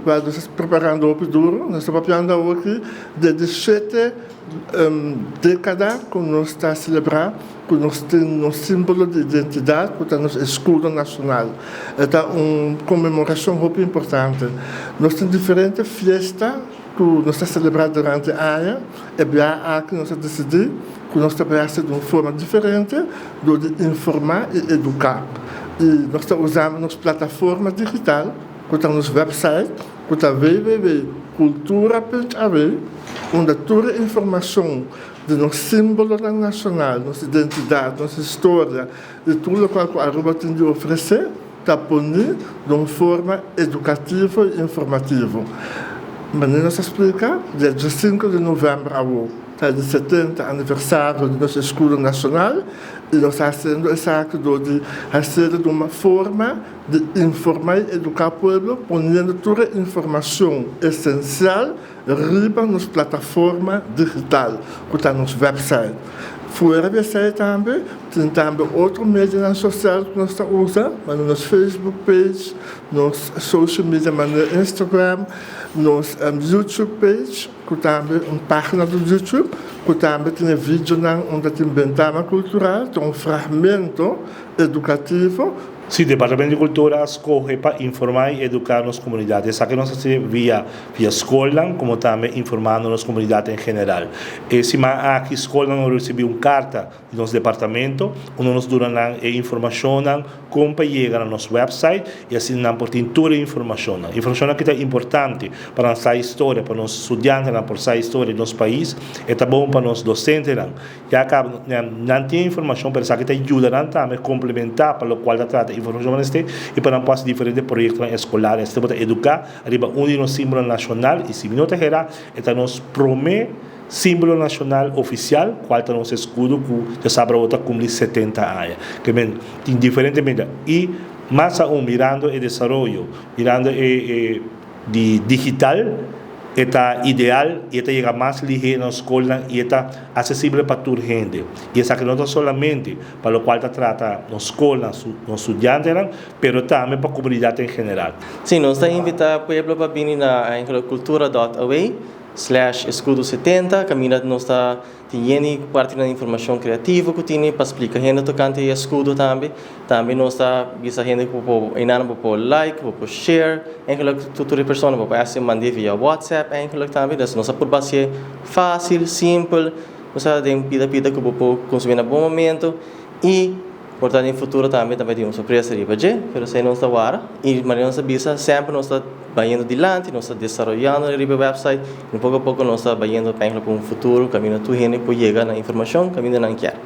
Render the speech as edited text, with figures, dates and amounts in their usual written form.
qual nós estamos preparando o duro, nós estamos preparando aqui de 7 décadas que nós estamos a celebrar, que nós temos um símbolo de identidade, que é o nosso escudo nacional. É uma comemoração muito importante. Nós temos diferentes festas que nós estamos a celebrar durante o ano, e bem que nós estamos a decidir que nós trabalhamos de uma forma diferente, de informar e educar. E nós estamos usando nossa plataforma digital, que está no nosso website, que está www.cultura.av, onde toda a informação de nosso símbolo nacional, nossa identidade, nossa história, e tudo o que a Aruba tem de oferecer, está posto de uma forma educativa e informativa. Mas nós explicamos, dia 5 de novembro, está de 70 aniversário do nosso escudo nacional, e nós estamos fazendo esse acto de fazer de uma forma de informar e educar o povo, ponendo toda a informação essencial riba nas plataformas digitais, que está no nosso website. Fora do site também, tem também outro mídia social que nós estamos usando, no nosso Facebook page, nos social media, no Instagram, nos YouTube page, que também uma página do YouTube, que também tem vídeo onde tem ventana cultural, tem fragmento educativo. Sim, o Departamento de Cultura escolhe para informar e educar nas comunidades. Isso que nós fazemos via escola, como também informando nas comunidades em geral. E se aqui a escola não recebeu uma carta do nosso departamento, onde nos dão informação como chega no nosso website e assim não por toda a informação. A informação que é importante para nossa história, para os estudantes, para a história do nosso país, e é bom para os docentes. Já que não tem informação, para que ajuda também a complementar para o qual trata informação e para nós diferentes projetos escolares, para educar, arriba um símbolo nacional e se não terá, é nos promete símbolo nacional oficial, qual é o nosso escudo que já sabe outra cumprir 70 anos. Que tem diferentes medidas e mais aún mirando o desenvolvimento, mirando de digital, está ideal e está chega mais ligeiro na escola e está acessível para toda a gente. E essa que não é solamente para o qual trata na escola, nos estudantes, mas também para a comunidade em geral. Sim, nós estamos invitando o povo para vir na cultura.away/escudo70, caminho nós está tendo parte da informação criativa que tem para explicar a gente tocante o escudo também. Também nós está visa a gente para like, para share, toda pessoa para assim mandar via WhatsApp, também. Então nós por base fácil, simples, nós tem pida que para consumir no bom momento e portanto, no futuro também tem uma surpresa ali, mas se não está agora, e mas nós visa sempre nós está indo adiante, nós está desenvolvendo o website, e pouco a pouco nós está indo para um futuro, caminho tu gente para chegar na informação, caminho não quer.